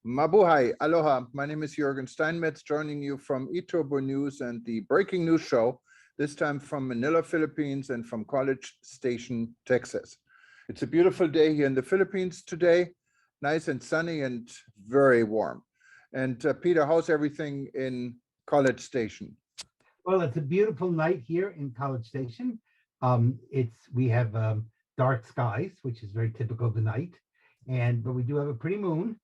Mabuhay, aloha. My name is Jürgen Steinmetz, joining you from eTurbo News and the Breaking News Show, this time from Manila, Philippines, and from College Station, Texas. It's a beautiful day here in the Philippines today, nice and sunny and very warm. And Peter, how's everything in College Station? Well, it's a beautiful night here in College Station. We have dark skies, which is very typical of the night, but we do have a pretty moon,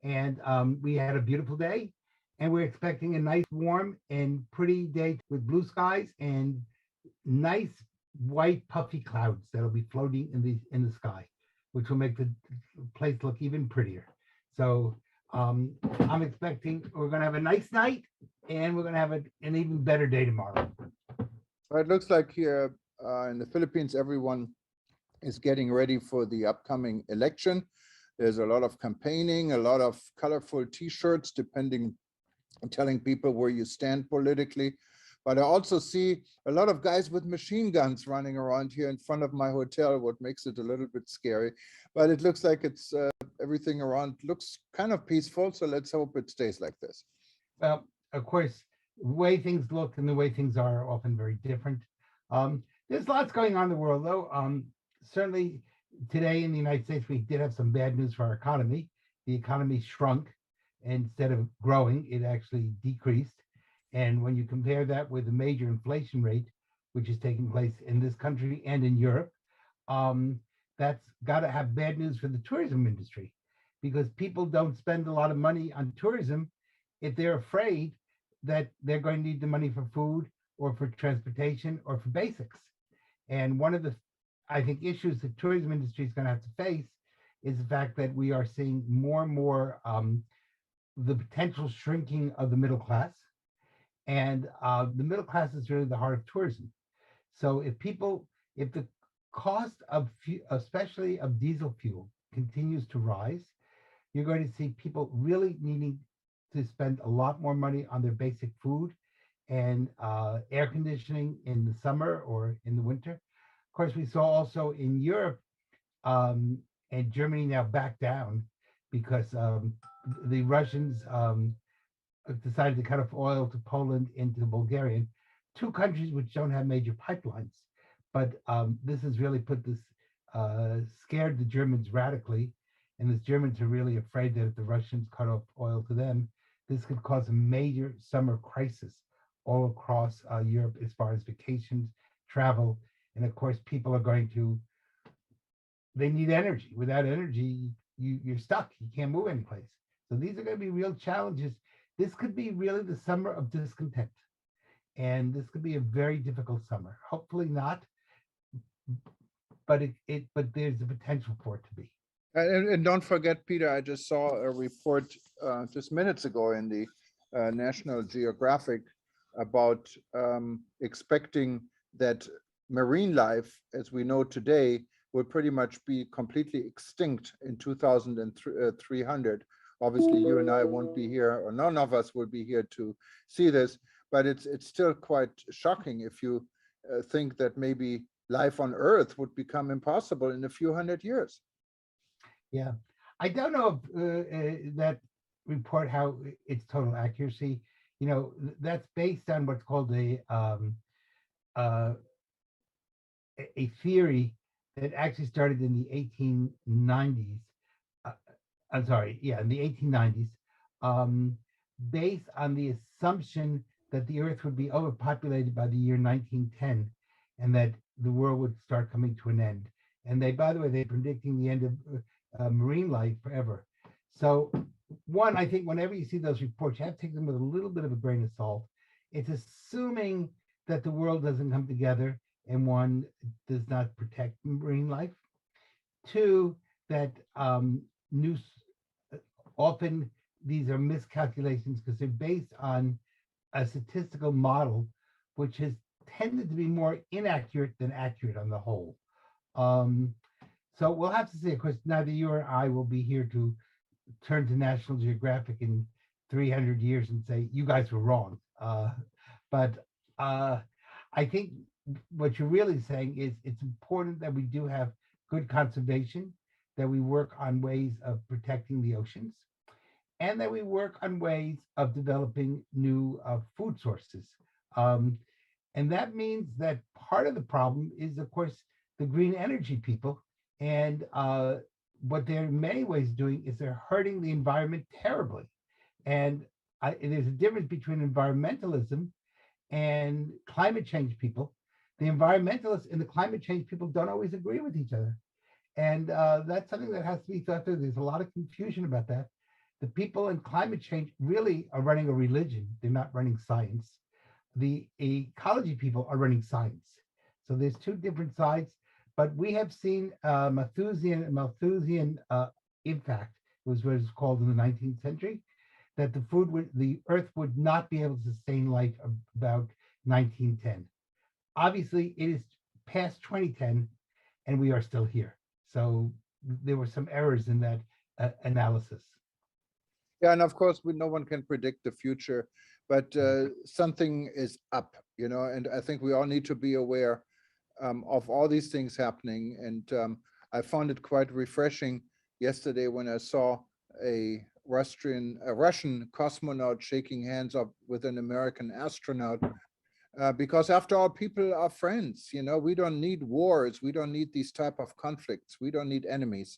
and we had a beautiful day, and we're expecting a nice, warm, and pretty day with blue skies and nice white puffy clouds that'll be floating in the sky, which will make the place look even prettier. So I'm expecting we're going to have a nice night, and we're going to have an even better day tomorrow. Well, it looks like here in the Philippines, everyone is getting ready for the upcoming election. There's a lot of campaigning, a lot of colorful T-shirts, telling people where you stand politically. But I also see a lot of guys with machine guns running around here in front of my hotel, what makes it a little bit scary. But it looks like it's everything around looks kind of peaceful. So let's hope it stays like this. Well, of course, the way things look and the way things are often very different. There's lots going on in the world, though. Certainly today in the United States, we did have some bad news for our economy. The economy shrunk. Instead of growing, it actually decreased. And when you compare that with the major inflation rate, which is taking place in this country and in Europe, that's got to have bad news for the tourism industry, because people don't spend a lot of money on tourism if they're afraid that they're going to need the money for food or for transportation or for basics. And one of the, I think, issues the tourism industry is going to have to face is the fact that we are seeing more and more the potential shrinking of the middle class. And the middle class is really the heart of tourism. So if the cost of, especially of diesel fuel, continues to rise, you're going to see people really needing to spend a lot more money on their basic food and air conditioning in the summer or in the winter. Of course, we saw also in Europe and Germany now back down because the Russians decided to cut off oil to Poland and to Bulgaria, two countries which don't have major pipelines. But this has really scared the Germans radically. And the Germans are really afraid that if the Russians cut off oil to them, this could cause a major summer crisis all across Europe as far as vacations, travel. And of course, people are they need energy. Without energy, you're stuck. You can't move anyplace. So these are going to be real challenges. This could be really the summer of discontent. And this could be a very difficult summer. Hopefully not, but there's the potential for it to be. And don't forget, Peter, I just saw a report just minutes ago in the National Geographic about expecting that marine life, as we know today, will pretty much be completely extinct in 2300. Obviously, you and I won't be here, or none of us will be here to see this, but it's still quite shocking if you think that maybe life on Earth would become impossible in a few hundred years. Yeah, I don't know if that report, how its total accuracy. That's based on what's called a theory that actually started in the 1890s. I'm sorry, yeah, in the 1890s, based on the assumption that the Earth would be overpopulated by the year 1910, and that the world would start coming to an end. And by the way, they're predicting the end of marine life forever. So one, I think whenever you see those reports, you have to take them with a little bit of a grain of salt. It's assuming that the world doesn't come together and one does not protect marine life. Two, that often these are miscalculations because they're based on a statistical model, which has tended to be more inaccurate than accurate on the whole. So we'll have to see. Of course, neither you or I will be here to turn to National Geographic in 300 years and say, you guys were wrong. But I think what you're really saying is it's important that we do have good conservation, that we work on ways of protecting the oceans. and that we work on ways of developing new food sources. Um, and that means that part of the problem is, of course, the green energy people. And what they're in many ways doing is they're hurting the environment terribly. And there's a difference between environmentalism and climate change people. The environmentalists and the climate change people don't always agree with each other. And that's something that has to be thought through. There's a lot of confusion about that. The people in climate change really are running a religion, they're not running science. The ecology people are running science. So there's two different sides, but we have seen Malthusian impact, was what it's called in the 19th century, that the earth would not be able to sustain life about 1910. Obviously, it is past 2010 and we are still here. So there were some errors in that analysis. Yeah, and of course, no one can predict the future, but something is up, and I think we all need to be aware of all these things happening. And I found it quite refreshing yesterday when I saw a Russian cosmonaut shaking hands up with an American astronaut. Because after all, people are friends. We don't need wars. We don't need these type of conflicts. We don't need enemies.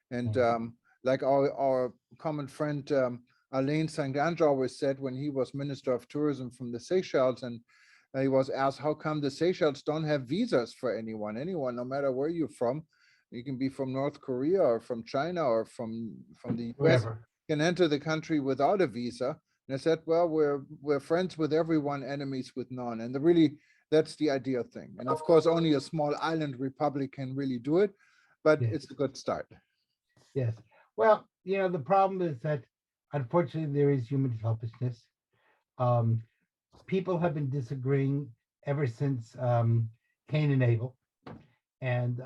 And like our common friend Alain Sangange always said when he was Minister of Tourism from the Seychelles, and he was asked, how come the Seychelles don't have visas for anyone, no matter where you're from? You can be from North Korea or from China or from the US, Wherever. can enter the country without a visa. And I said, well, we're friends with everyone, enemies with none. And that's the ideal thing. And of course, only a small island republic can really do it, but Yes. it's a good start. Yes. Well, the problem is that unfortunately there is human selfishness. People have been disagreeing ever since Cain and Abel. And,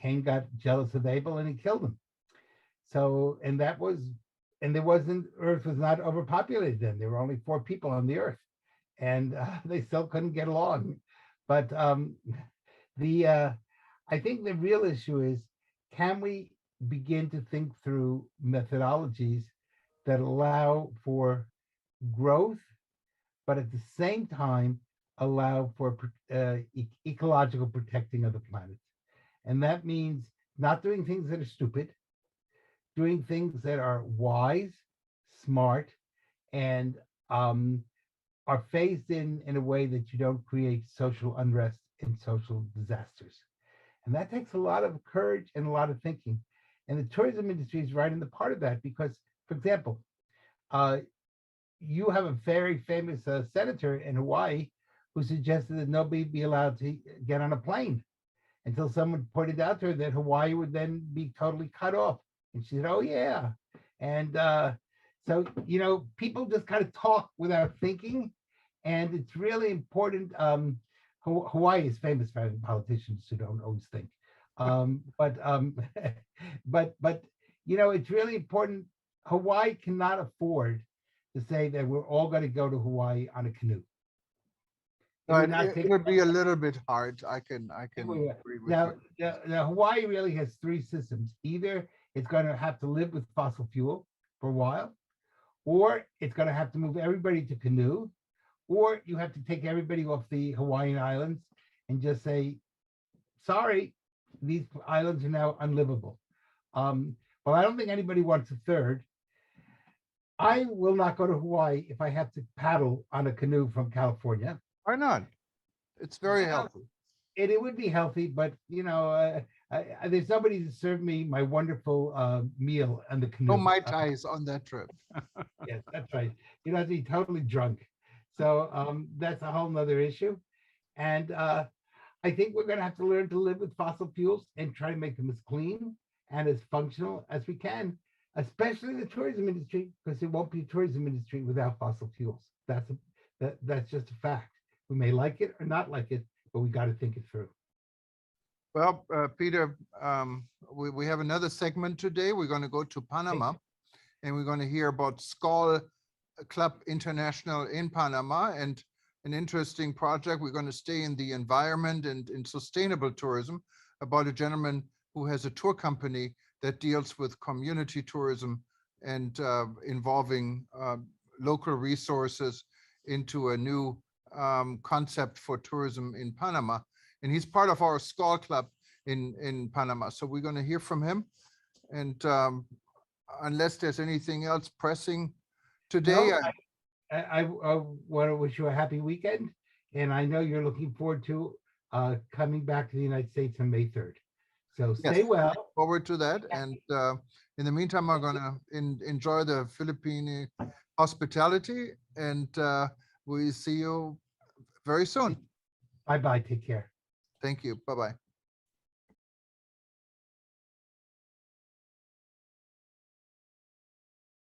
Cain got jealous of Abel and he killed him. So, and Earth was not overpopulated then. There were only 4 people on the Earth, and they still couldn't get along. But I think the real issue is, can we begin to think through methodologies that allow for growth, but at the same time allow for ecological protecting of the planet? And that means not doing things that are stupid, doing things that are wise, smart, and are phased in a way that you don't create social unrest and social disasters. And that takes a lot of courage and a lot of thinking. And the tourism industry is right in the part of that because, for example, you have a very famous senator in Hawaii who suggested that nobody be allowed to get on a plane until someone pointed out to her that Hawaii would then be totally cut off. And she said, oh, yeah. And so, people just kind of talk without thinking. And it's really important. Hawaii is famous for having politicians who don't always think. But it's really important. Hawaii cannot afford to say that we're all going to go to Hawaii on a canoe. It would be a little bit hard. I can agree with now, you. Now, Hawaii really has 3 systems. Either it's going to have to live with fossil fuel for a while, or it's going to have to move everybody to canoe, or you have to take everybody off the Hawaiian Islands and just say, sorry, these islands are now unlivable. Well, I don't think anybody wants a third. I will not go to Hawaii if I have to paddle on a canoe from California. Why not? It's very healthy. It would be healthy, but there's somebody to serve me my wonderful meal on the canoe. No Mai Tais on that trip. Yes, that's right. You don't have to be totally drunk. So that's a whole nother issue. And I think we're going to have to learn to live with fossil fuels and try to make them as clean and as functional as we can, especially the tourism industry, because there won't be a tourism industry without fossil fuels. That's just a fact. We may like it or not like it, but we got to think it through. Well, Peter, we have another segment today. We're going to go to Panama, and we're going to hear about Skoll Club International in Panama, and an interesting project. We're going to stay in the environment and in sustainable tourism, about a gentleman who has a tour company that deals with community tourism and involving local resources into a new concept for tourism in Panama. And he's part of our SCOL club in Panama. So we're going to hear from him. And unless there's anything else pressing today, No, I want to wish you a happy weekend, and I know you're looking forward to coming back to the United States on May 3rd. So yes, stay well. look forward to that. And in the meantime, I'm going to enjoy the Philippine hospitality, and we'll see you very soon. Bye-bye. Take care. Thank you. Bye-bye.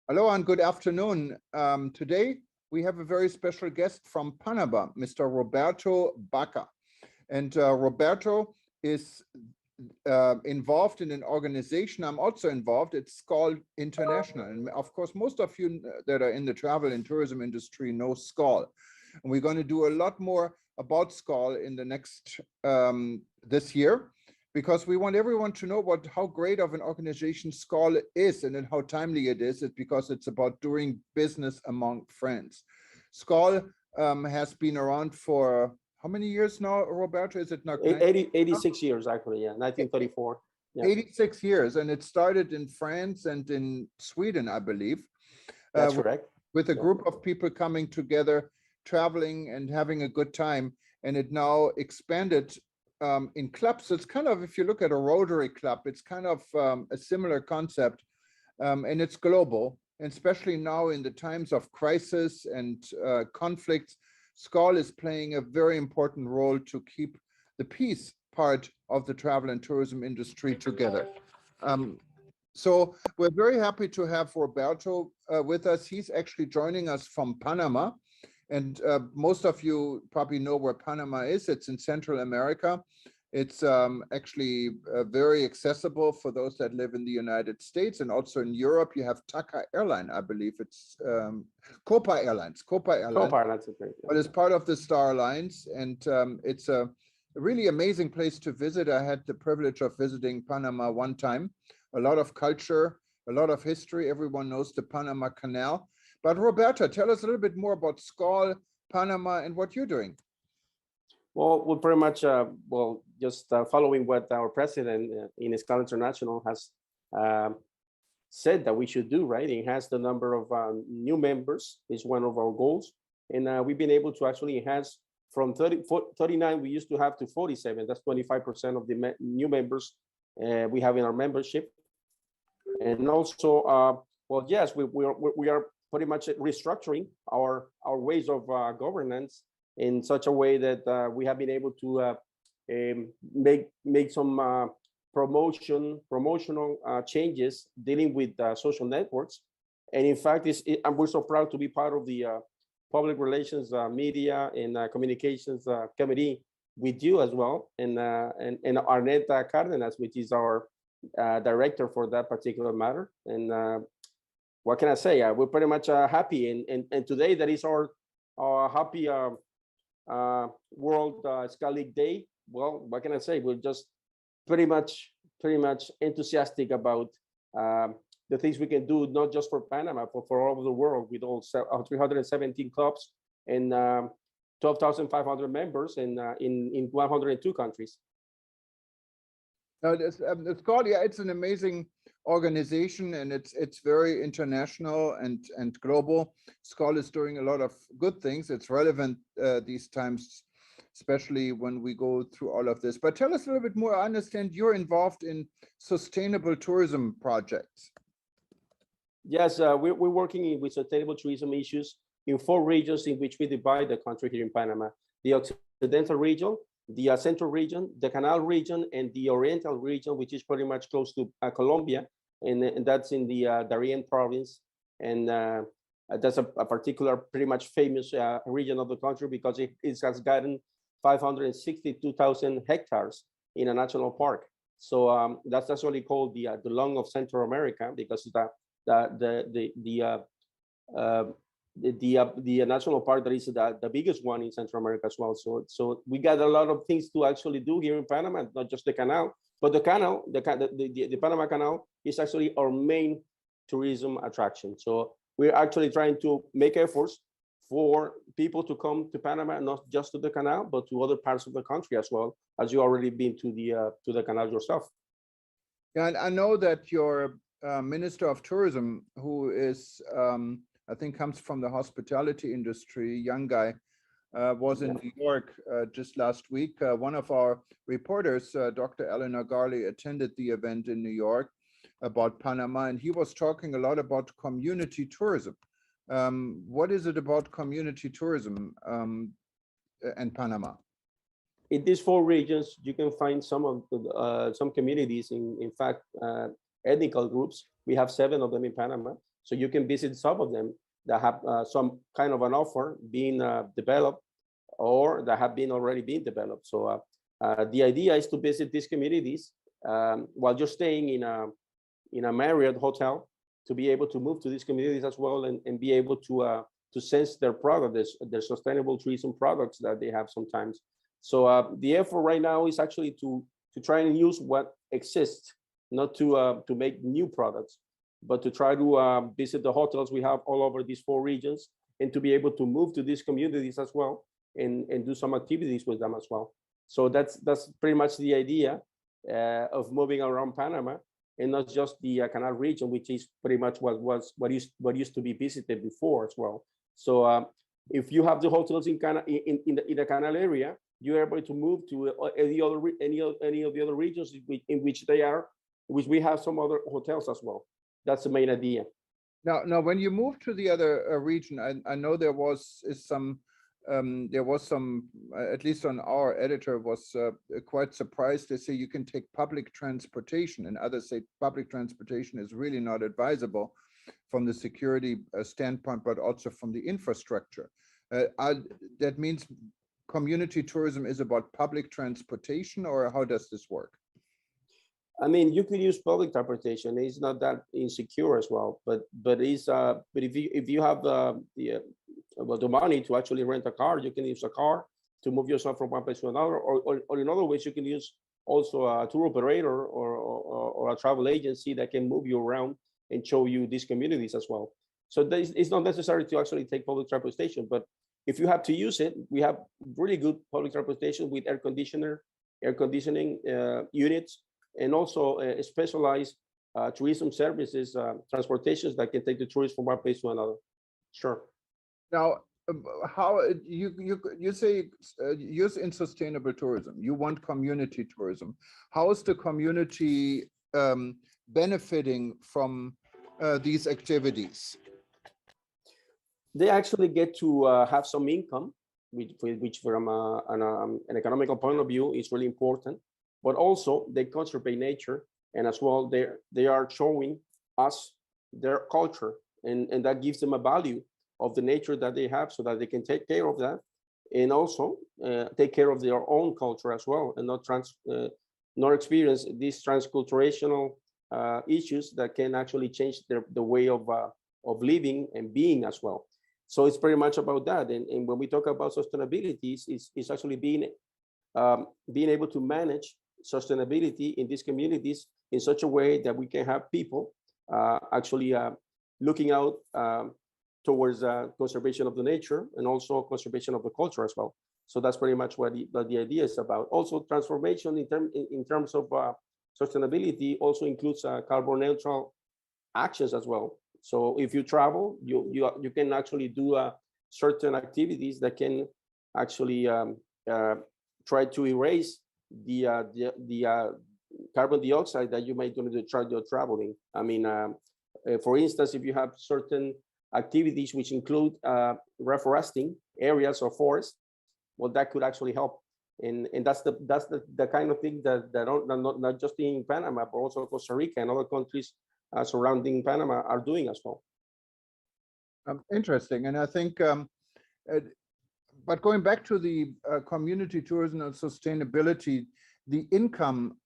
Hello and good afternoon. Today, we have a very special guest from Panama, Mr. Roberto Baca. And Roberto is involved in an organization I'm also involved. It's called International. And of course, most of you that are in the travel and tourism industry know SCOL. And we're going to do a lot more about SCOL in the next, this year, because we want everyone to know how great of an organization SCOL is, and then how timely it is. It's because it's about doing business among friends. SCOL has been around for how many years now, Roberto? Is it not 86 years, actually, yeah, 1934. Yeah. 86 years, and it started in France and in Sweden, I believe. That's correct. With a group of people coming together, traveling and having a good time, and it now expanded in clubs. It's kind of, if you look at a Rotary club, it's kind of a similar concept, and it's global, and especially now in the times of crisis and conflicts. SCOL is playing a very important role to keep the peace part of the travel and tourism industry together. So we're very happy to have Roberto with us. He's actually joining us from Panama. And most of you probably know where Panama is. It's in Central America. It's actually very accessible for those that live in the United States, and also in Europe. You have TACA Airline, I believe it's Copa Airlines. Copa Airlines, but it's part of the Star Alliance, and it's a really amazing place to visit. I had the privilege of visiting Panama one time. A lot of culture, a lot of history. Everyone knows the Panama Canal. But Roberto, tell us a little bit more about SCOL, Panama, and what you're doing. Well, we're pretty much, just following what our president in SCOL International has said that we should do, right? It has the number of new members is one of our goals. And we've been able to actually enhance from 39, we used to have to 47. That's 25% of the new members we have in our membership. And also, well, yes, we are pretty much restructuring our ways of governance in such a way that we have been able to make some promotional changes dealing with social networks. And in fact, we're so proud to be part of the public relations, media, and communications committee with you as well, and Arnetta Cardenas, which is our director for that particular matter. And what can I say? We're pretty much happy, and today that is our happy World SCOL League Day. Well, what can I say? We're just pretty much enthusiastic about the things we can do, not just for Panama, but for all over the world, with all 317 clubs and 12,500 members in 102 countries. No, it's called, yeah, it's an amazing organization, and it's very international and global. SCOL is doing a lot of good things. It's relevant these times, especially when we go through all of this. But tell us a little bit more. I understand you're involved in sustainable tourism projects. Yes, we're working with sustainable tourism issues in 4 regions in which we divide the country here in Panama: the Occidental region, the Central region, the Canal region, and the Oriental region, which is pretty much close to Colombia, and that's in the Darien province. And that's a particular, pretty much famous region of the country because it has gotten 562,000 hectares in a national park. So that's actually called the lung of Central America, because the national park that is the biggest one in Central America as well. So we got a lot of things to actually do here in Panama, not just the canal, But the canal, the Panama Canal is actually our main tourism attraction. So we're actually trying to make efforts for people to come to Panama, not just to the canal, but to other parts of the country as well, as you already been to the canal yourself. Yeah, and I know that your Minister of Tourism, who is, I think, comes from the hospitality industry, young guy, was in New York just last week. One of our reporters, Dr. Eleanor Garley, attended the event in New York about Panama, and he was talking a lot about community tourism. What is it about community tourism and Panama? In these 4 regions, you can find some communities. In fact, ethnical groups. We have 7 of them in Panama, so you can visit some of them that have some kind of an offer being developed, or that have been already been developed. So the idea is to visit these communities while you're staying in a Marriott hotel, to be able to move to these communities as well, and be able to sense their product, their sustainable tourism products that they have sometimes. So the effort right now is actually to try and use what exists, not to make new products, but to try to visit the hotels we have all over these 4 regions, and to be able to move to these communities as well, and do some activities with them as well. So that's pretty much the idea of moving around Panama, and not just the canal region, which is pretty much what used to be visited before as well. So if you have the hotels in the canal area, you're able to move to any of the other regions in which we have some other hotels as well. That's the main idea. Now, when you move to the other region, I know there was some, at least on our editor was quite surprised. They say you can take public transportation, and others say public transportation is really not advisable from the security standpoint, but also from the infrastructure. That means community tourism is about public transportation, or how does this work? I mean, you could use public transportation. It's not that insecure as well, but if you have the money to actually rent a car, you can use a car to move yourself from one place to another, or in other ways, you can use also a tour operator or a travel agency that can move you around and show you these communities as well. So it's not necessary to actually take public transportation, but if you have to use it, we have really good public transportation with air conditioning units, and also specialized tourism services, transportations that can take the tourists from one place to another. Sure. Now, how you say use in sustainable tourism, you want community tourism. How is the community benefiting from these activities? They actually get to have some income, which from an economical point of view is really important, but also they conserve nature, and as well they are showing us their culture, and that gives them a value of the nature that they have, so that they can take care of that, and also take care of their own culture as well, and not experience these transculturational issues that can actually change the way of living and being as well. So it's pretty much about that. And when we talk about sustainability, it's actually being able to manage sustainability in these communities in such a way that we can have people actually looking out towards conservation of the nature, and also conservation of the culture as well. So that's pretty much what the idea is about. Also, transformation in terms of sustainability also includes carbon neutral actions as well. So if you travel, you can actually do certain activities that can actually try to erase the carbon dioxide that you might do to try your traveling. I mean, for instance, if you have certain activities which include reforesting areas or forests, well, that could actually help. And that's the kind of thing that not just in Panama, but also Costa Rica and other countries surrounding Panama are doing as well. Interesting. And I think, but going back to the community tourism and sustainability, the income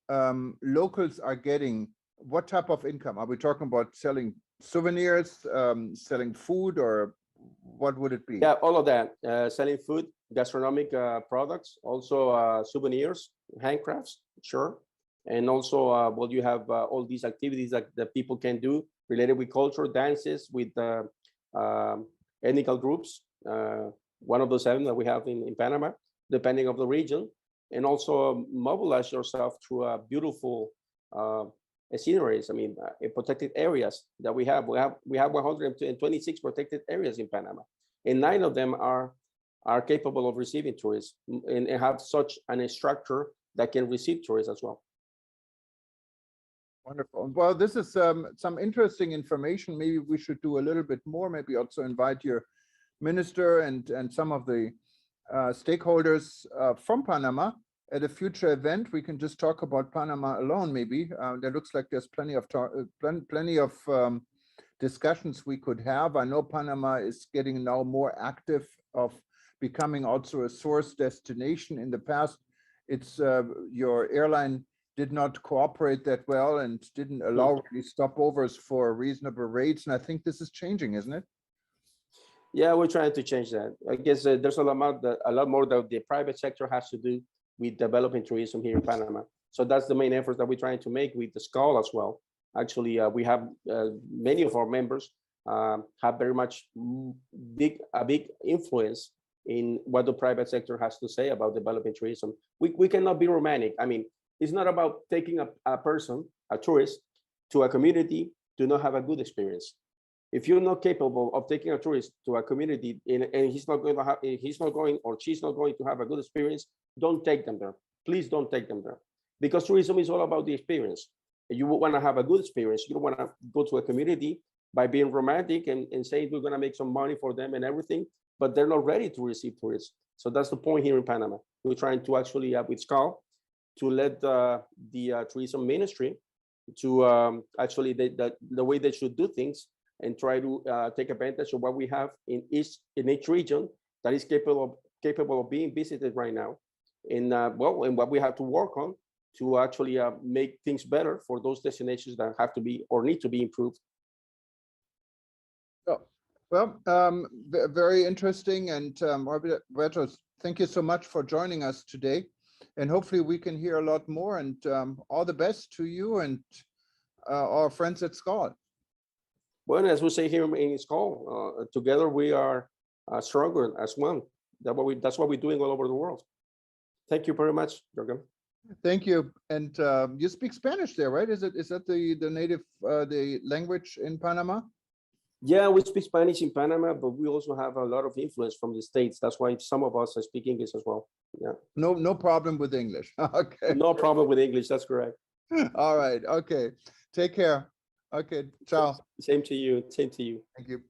locals are getting, what type of income? Are we talking about selling souvenirs, selling food, or what would it be? Yeah, all of that. Selling food, gastronomic products, also souvenirs, handcrafts, sure. And also, well, you have all these activities that people can do related with culture, dances, with ethnic groups. One of the 7 that we have in Panama, depending of the region, and also mobilize yourself through beautiful sceneries. I mean, protected areas that we have. We have 126 protected areas in Panama, and 9 of them are capable of receiving tourists and have such a structure that can receive tourists as well. Wonderful. Well, this is some interesting information. Maybe we should do a little bit more. Maybe also invite your minister and some of the stakeholders from Panama at a future event. We can just talk about Panama alone. Maybe there looks like there's plenty of discussions we could have. I know Panama is getting now more active of becoming also a source destination. In the past, it's your airline did not cooperate that well and didn't allow really stopovers for reasonable rates. And I think this is changing, isn't it? Yeah, we're trying to change that. I guess there's a lot more that the private sector has to do with developing tourism here in Panama. So that's the main effort that we're trying to make with the SCAL as well. Actually, we have many of our members have very much a big influence in what the private sector has to say about developing tourism. We cannot be romantic. I mean, it's not about taking a person, a tourist, to a community to not have a good experience. If you're not capable of taking a tourist to a community and he's not going or she's not going to have a good experience, don't take them there. Please don't take them there, because tourism is all about the experience. You want to have a good experience. You don't want to go to a community by being romantic and saying we're going to make some money for them and everything, but they're not ready to receive tourists. So that's the point here in Panama. We're trying to actually, with SCAL, to let the tourism ministry to actually the way they should do things and try to take advantage of what we have in each region that is capable of being visited right now. And and what we have to work on to actually make things better for those destinations that have to be or need to be improved. Well, very interesting. And Roberto, thank you so much for joining us today. And hopefully we can hear a lot more, and all the best to you and our friends at SCAL. Well, as we say here in SCAL, together we are stronger as one. That's what we're doing all over the world. Thank you very much, Jürgen. Thank you. And you speak Spanish there, right? Is that the native the language in Panama? Yeah, we speak Spanish in Panama, but we also have a lot of influence from the States. That's why some of us speak English as well. Yeah. No problem with English. Okay. No problem with English. That's correct. All right. Okay. Take care. Okay. Ciao. Same to you. Same to you. Thank you.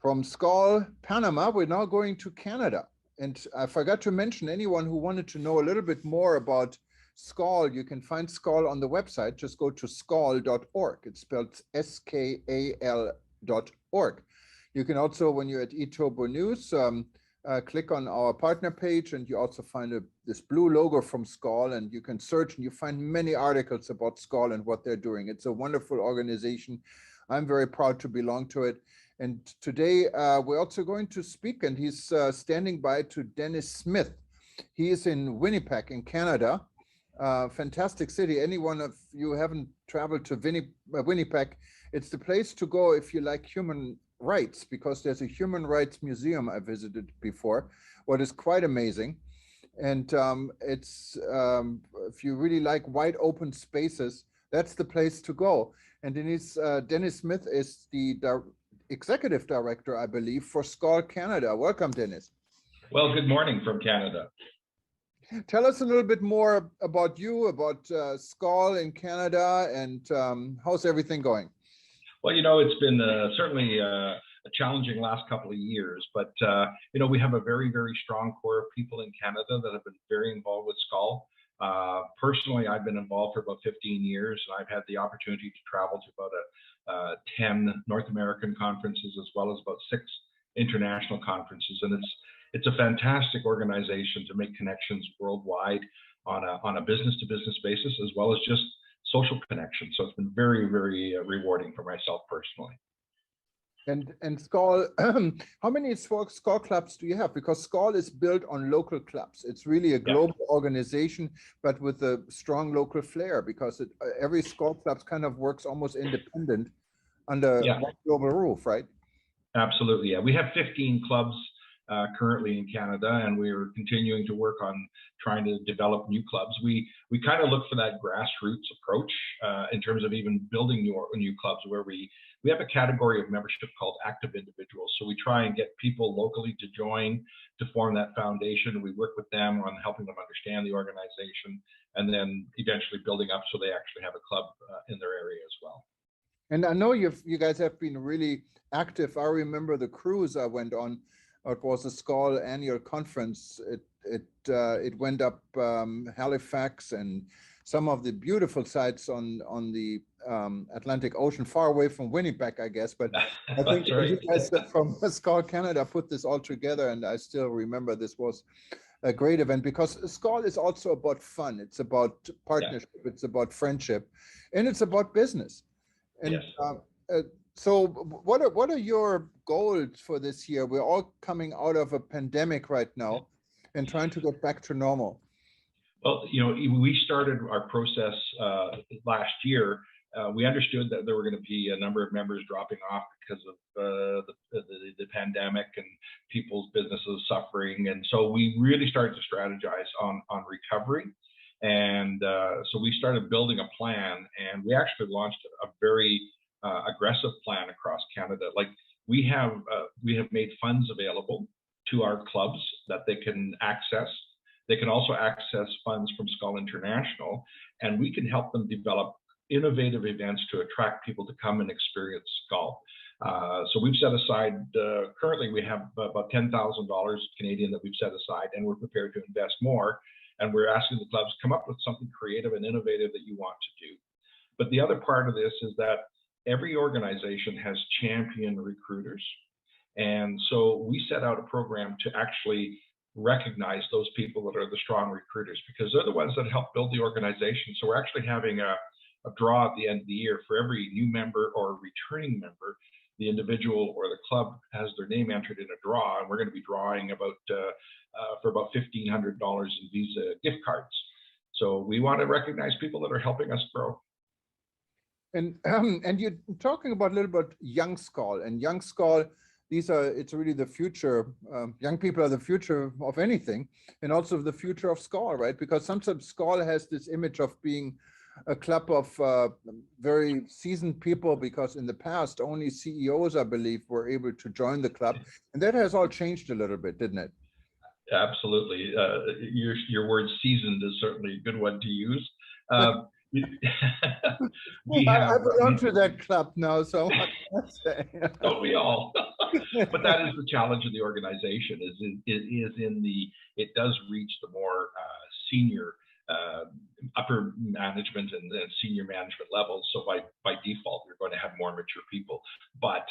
From SCAL, Panama, we're now going to Canada. And I forgot to mention, anyone who wanted to know a little bit more about SCAL, you can find SCAL on the website. Just go to scal.org. It's spelled SKAL.org. You can also, when you're at eTurbo News, click on our partner page, and you also find this blue logo from SCAL, and you can search and you find many articles about SCAL and what they're doing. It's a wonderful organization. I'm very proud to belong to it. And today we're also going to speak, and he's standing by to Dennis Smith. He is in Winnipeg in Canada. Fantastic city. Anyone of you haven't traveled to Winnipeg, it's the place to go if you like human rights, because there's a human rights museum I visited before, what is quite amazing. And it's if you really like wide open spaces, that's the place to go. And Dennis Smith is the executive director, I believe, for SCAL Canada. Welcome, Dennis. Well, good morning from Canada. Tell us a little bit more about you, about SCAL in Canada, and how's everything going? Well, it's been certainly a challenging last couple of years, but we have a very, very strong core of people in Canada that have been very involved with SCAL. Personally, I've been involved for about 15 years, and I've had the opportunity to travel to about 10 North American conferences, as well as about 6 international conferences. And it's a fantastic organization to make connections worldwide on a business-to-business basis, as well as just social connections. So it's been very, very rewarding for myself personally. And Skull, how many Skull clubs do you have? Because Skull is built on local clubs. It's really a Yeah. global organization, but with a strong local flair, because every Skull club kind of works almost independent under Yeah. one global roof, right? Absolutely, yeah. We have 15 clubs currently in Canada, and we're continuing to work on trying to develop new clubs. We kind of look for that grassroots approach in terms of even building new clubs, where we have a category of membership called active individuals. So we try and get people locally to join to form that foundation. We work with them on helping them understand the organization, and then eventually building up so they actually have a club in their area as well. And I know you guys have been really active. I remember the cruise I went on. It was a Skull annual conference. It went up Halifax and some of the beautiful sites on the Atlantic Ocean, far away from Winnipeg, I guess. But I think right. you guys from Skull Canada put this all together, and I still remember this was a great event, because Skull is also about fun. It's about partnership. Yeah. It's about friendship, and it's about business. And yes. So what are your goals for this year? We're all coming out of a pandemic right now and trying to get back to normal. Well, we started our process last year. We understood that there were going to be a number of members dropping off because of the pandemic and people's businesses suffering. And so we really started to strategize on recovery. And so we started building a plan, and we actually launched a very aggressive plan across Canada. Like we have made funds available to our clubs that they can access. They can also access funds from Skull International, and we can help them develop innovative events to attract people to come and experience Skull. So we've set aside, currently we have about $10,000 Canadian that we've set aside, and we're prepared to invest more. And we're asking the clubs, come up with something creative and innovative that you want to do. But the other part of this is that every organization has champion recruiters. And so we set out a program to actually recognize those people that are the strong recruiters, because they're the ones that help build the organization. So we're actually having a draw at the end of the year for every new member or returning member. The individual or the club has their name entered in a draw, and we're going to be drawing for about $1,500 in Visa gift cards. So we want to recognize people that are helping us grow. And you're talking about a little bit Young Skull, and Young Skull, it's really the future. Young people are the future of anything, and also the future of Skull, right? Because sometimes Skull has this image of being a club of very seasoned people, because in the past only CEOs, I believe, were able to join the club, and that has all changed a little bit, didn't it? Absolutely. Your word "seasoned" is certainly a good one to use. I belong to that club now, so what can I say? Don't we all? But that is the challenge of the organization. It does reach the more senior, upper management and senior management levels. So by default, you're going to have more mature people. But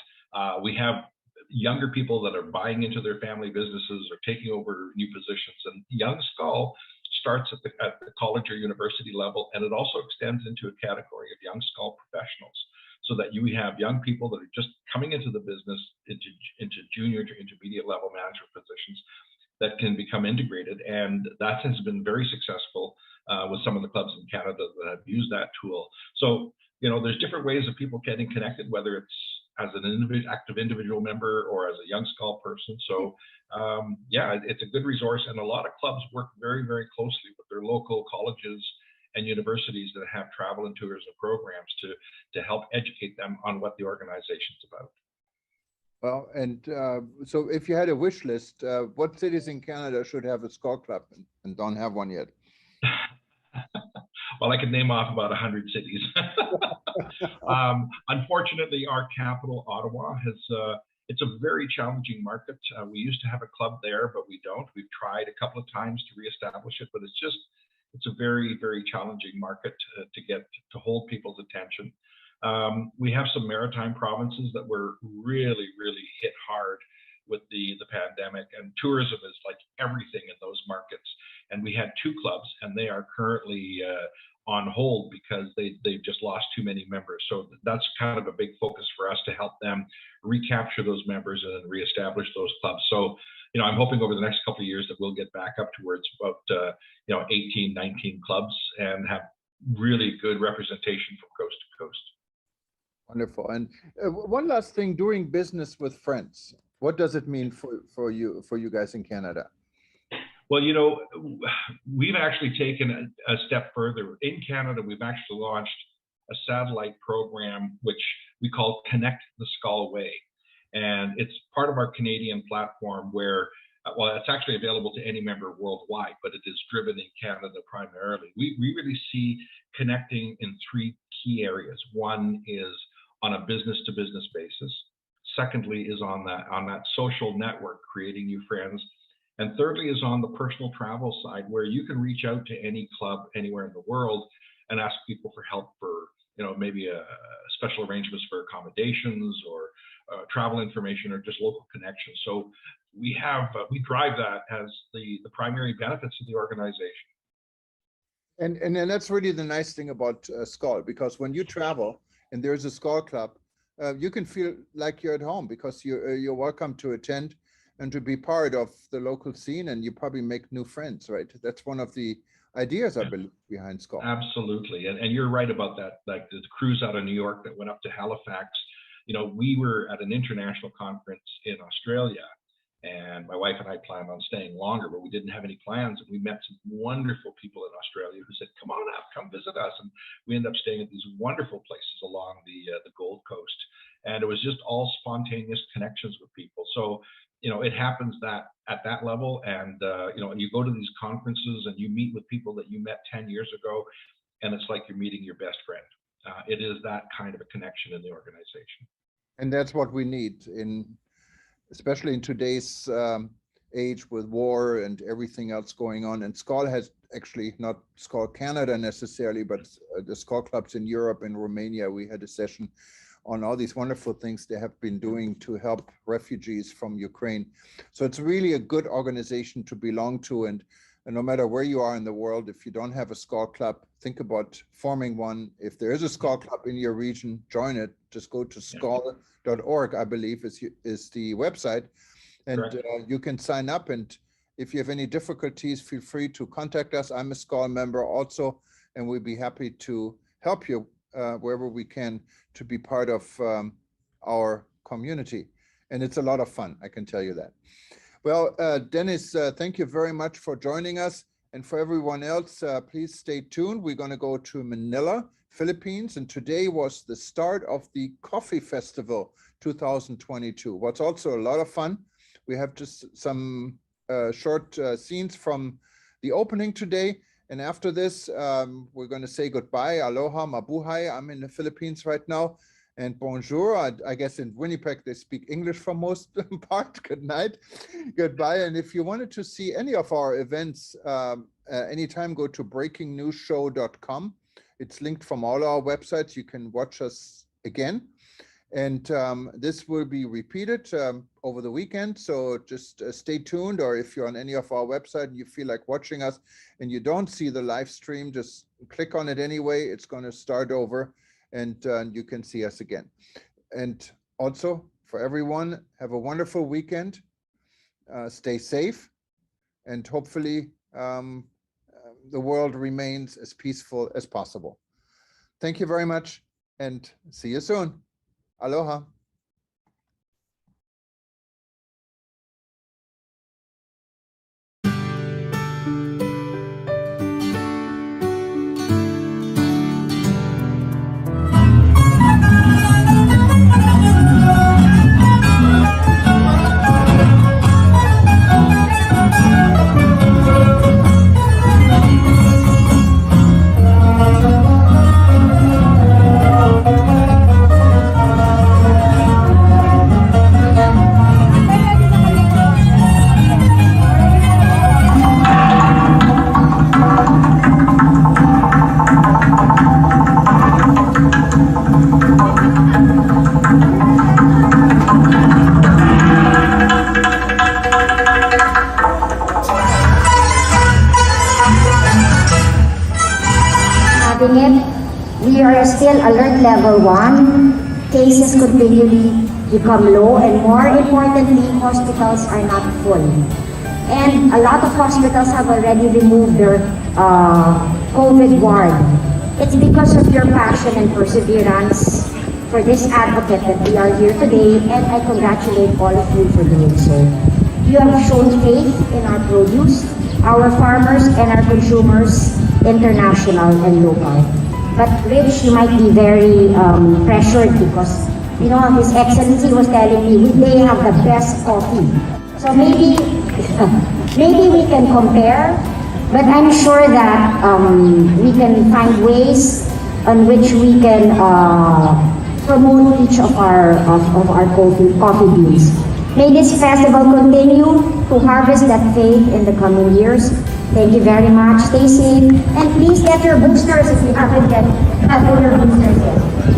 we have younger people that are buying into their family businesses or taking over new positions. And Young Skull starts at the college or university level, and it also extends into a category of Young Skull professionals, so that you have young people that are just coming into the business, into junior to intermediate level management positions that can become integrated. And that has been very successful with some of the clubs in Canada that have used that tool. So, there's different ways of people getting connected, whether it's as an active individual member or as a Young Skull person. So yeah, it's a good resource, and a lot of clubs work very, very closely with their local colleges and universities that have travel and tourism programs to help educate them on what the organization's about. Well, and so if you had a wish list, what cities in Canada should have a Skull club and don't have one yet? Well, I could name off about 100 cities. Unfortunately, our capital, Ottawa, it's a very challenging market. We used to have a club there, but we don't. We've tried a couple of times to reestablish it, but it's a very, very challenging market to hold people's attention. We have some maritime provinces that were really, really hit hard with the pandemic, and tourism is like everything in those markets. And we had 2 clubs, and they are currently on hold because they've just lost too many members. So that's kind of a big focus for us to help them recapture those members and then reestablish those clubs. So, I'm hoping over the next couple of years that we'll get back up towards about, 18, 19 clubs and have really good representation from coast to coast. Wonderful. And one last thing, doing business with friends, what does it mean for you guys in Canada? Well, we've actually taken a step further. In Canada, we've actually launched a satellite program, which we call Connect the Skull Way. And it's part of our Canadian platform where, it's actually available to any member worldwide, but it is driven in Canada primarily. We really see connecting in three key areas. One is on a business-to-business basis. Secondly is on that social network, creating new friends. And thirdly is on the personal travel side, where you can reach out to any club anywhere in the world and ask people for help for, maybe a special arrangements for accommodations or travel information or just local connections. So we drive that as the primary benefits of the organization. And that's really the nice thing about Skull, because when you travel and there's a Skull club, you can feel like you're at home because you're welcome to attend and to be part of the local scene, and you probably make new friends, right? That's one of the ideas, I believe, behind Skull. Absolutely, and you're right about that. Like the cruise out of New York that went up to Halifax, we were at an international conference in Australia, and my wife and I planned on staying longer, but we didn't have any plans, and we met some wonderful people in Australia who said, "Come on up, come visit us," and we ended up staying at these wonderful places along the Gold Coast, and it was just all spontaneous connections with people. So it happens that at that level, and you go to these conferences and you meet with people that you met 10 years ago, and it's like you're meeting your best friend. It is that kind of a connection in the organization. And that's what we need, especially in today's age with war and everything else going on. And Skull has actually, not Skull Canada necessarily, but the Skull clubs in Europe and Romania. We had a session on all these wonderful things they have been doing to help refugees from Ukraine. So it's really a good organization to belong to. And no matter where you are in the world, if you don't have a Skull club, think about forming one. If there is a Skull club in your region, join it. Just go to skull.org, I believe is the website. And you can sign up. And if you have any difficulties, feel free to contact us. I'm a Skull member also, and we'd be happy to help you wherever we can to be part of our community. And it's a lot of fun, I can tell you that. Well, Dennis, thank you very much for joining us. And for everyone else, please stay tuned. We're going to go to Manila, Philippines. And today was the start of the Coffee Festival 2022. What's also a lot of fun. We have just some short scenes from the opening today. And after this, we're going to say goodbye. Aloha, mabuhay. I'm in the Philippines right now. And bonjour. I guess in Winnipeg, they speak English for most part. Good night. Goodbye. And if you wanted to see any of our events, anytime, go to breakingnewsshow.com. It's linked from all our websites. You can watch us again. And this will be repeated over the weekend. So just stay tuned, or if you're on any of our website and you feel like watching us and you don't see the live stream, just click on it anyway. It's going to start over and you can see us again. And also for everyone, have a wonderful weekend. Stay safe, and hopefully the world remains as peaceful as possible. Thank you very much, and see you soon. Aloha. alert level 1, cases continually become low, and more importantly, hospitals are not full. And a lot of hospitals have already removed their COVID ward. It's because of your passion and perseverance for this advocate that we are here today, and I congratulate all of you for doing so. You have shown faith in our produce, our farmers, and our consumers, international and local. But Rich, you might be very pressured because, you know, His Excellency was telling me they have the best coffee. So maybe, maybe we can compare, but I'm sure that we can find ways on which we can promote each of our coffee beans. May this festival continue to harvest that faith in the coming years. Thank you very much. Stay safe, and please get your boosters if you haven't get your boosters yet.